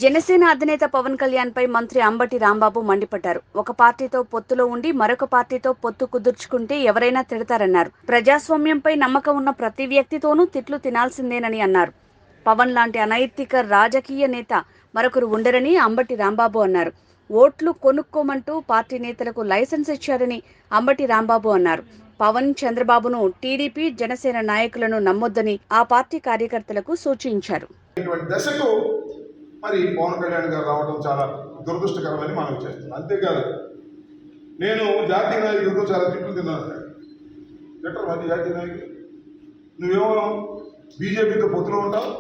జనసేన అధినేత పవన్ కళ్యాణ్ పై మంత్రి అంబటి రాంబాబు మండిపడ్డారు. ఒక పార్టీతో పొత్తులో ఉండి మరొక పార్టీతో పొత్తు కుదుర్చుకుంటే ఎవరైనా తిడతారన్నారు. ప్రజాస్వామ్యంపై నమ్మకం ఉన్న ప్రతి వ్యక్తితోనూ తిట్లు తినాల్సిందేనని అన్నారు. పవన్ లాంటి అనైతిక రాజకీయ నేత మరొకరు ఉండరని అంబటి రాంబాబు అన్నారు. ఓట్లు కొనుక్కోమంటూ పార్టీ నేతలకు లైసెన్స్ ఇచ్చారని అంబటి రాంబాబు అన్నారు. పవన్, చంద్రబాబును టీడీపీ, జనసేన నాయకులను నమ్మొద్దని ఆ పార్టీ కార్యకర్తలకు సూచించారు. మరి పవన్ కళ్యాణ్ గారు రావడం చాలా దురదృష్టకరమని మనం చేస్తున్నాం. అంతేకాదు, నేను జాతీయ నాయకులతో చాలా తిట్లు తిన్నాను. తిట్టరు మరి జాతీయ నాయకులు, నువ్వేమో బీజేపీతో పొత్తులో ఉంటావు,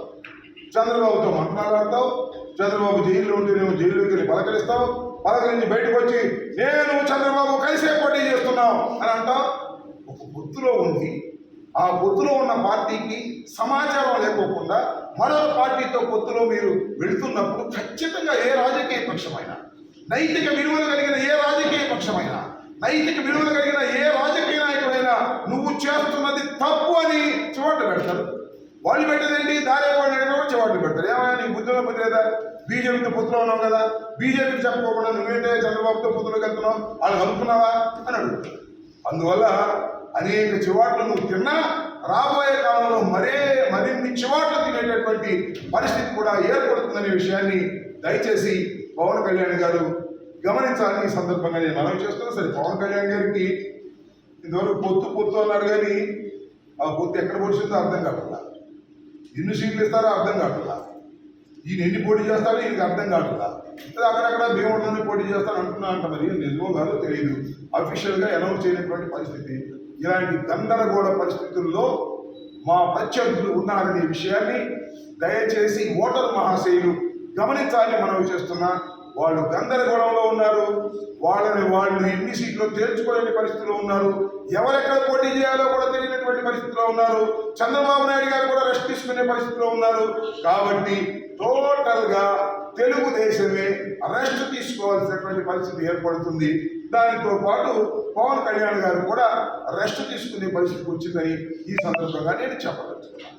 చంద్రబాబుతో మాట్లాడతావు, చంద్రబాబు జైల్లో ఉంటేనేమో జైల్లోకి వెళ్ళి పలకరిస్తావు, పలకరించి బయటకు వచ్చి నేను చంద్రబాబు కలిసే పోటీ చేస్తున్నాం అని అంటావు. ఒక పొత్తులో ఉండి ఆ పొత్తులో ఉన్న పార్టీకి సమాచారం లేకోకుండా మరో పార్టీతో పొత్తులో మీరు వెళుతున్నప్పుడు ఖచ్చితంగా ఏ రాజకీయ పక్షమైనా, నైతిక విలువలు కలిగిన ఏ రాజకీయ పక్షమైనా, నైతిక విలువలు కలిగిన ఏ రాజకీయ నాయకుడైనా నువ్వు చేస్తున్నది తప్పు అని చివాట్లు పెడతారు. వాళ్ళు పెట్టేదేంటి, దారే వాళ్ళు చివాట్లు పెడతారు. ఏమైనా నీకు బుద్ధిలో బుద్ధి లేదా? బీజేపీతో పొత్తులో ఉన్నావు కదా, బీజేపీకి చెప్పకుండా నువ్వేంటే చంద్రబాబుతో పొత్తులోకి వెళ్తున్నావు, వాళ్ళు కలుపుకున్నావా అని అడుగుతారు. అందువల్ల అనేక చివాట్లు నువ్వు తిన్నా రాబోయే కాలంలో మరిన్ని చివాట్లు తినేటటువంటి పరిస్థితి కూడా ఏర్పడుతుందనే విషయాన్ని దయచేసి పవన్ కళ్యాణ్ గారు గమనించాలని ఈ సందర్భంగా నేను మనవి చేస్తున్నా. సరే, పవన్ కళ్యాణ్ గారికి ఇంతవరకు పొత్తు అన్నారు, కానీ ఆ పొత్తు ఎక్కడ పొడిచిందో అర్థం కావట్లా, ఎన్ని సీట్లు ఇస్తారో అర్థం కావట్లా, ఈయన ఎన్ని పోటీ చేస్తారో ఈయనకి అర్థం కావట్లా. అక్కడక్కడ భీమవరంలోనే పోటీ చేస్తాను అంటున్నా అంట, మరి నిజమో కాదో తెలియదు. అఫీషియల్గా అనౌన్స్ చేయనటువంటి పరిస్థితి. ఇలాంటి గందరగోళ పరిస్థితుల్లో మా ప్రత్యర్థులు ఉన్నారనే విషయాన్ని దయచేసి ఓటర్ మహాశయులు గమనించాలని మనవి చేస్తున్నా. వాళ్ళు గందరగోళంలో ఉన్నారు, వాళ్ళు ఎన్ని సీట్లు తేల్చుకోలేని పరిస్థితిలో ఉన్నారు, ఎవరెక్కడ పోటీ చేయాలో కూడా తెలియనటువంటి పరిస్థితిలో ఉన్నారు. చంద్రబాబు నాయుడు గారు కూడా రెస్ట్ తీసుకునే పరిస్థితిలో ఉన్నారు. కాబట్టి టోటల్గా తెలుగుదేశమే రెస్ట్ తీసుకోవాల్సినటువంటి పరిస్థితి ఏర్పడుతుంది. దానితో పాటు పవన్ కళ్యాణ్ గారు కూడా రెస్ట్ తీసుకునే పరిస్థితికి వచ్చిందని ఈ సందర్భంగా నేను చెప్పదలుచుకున్నాను.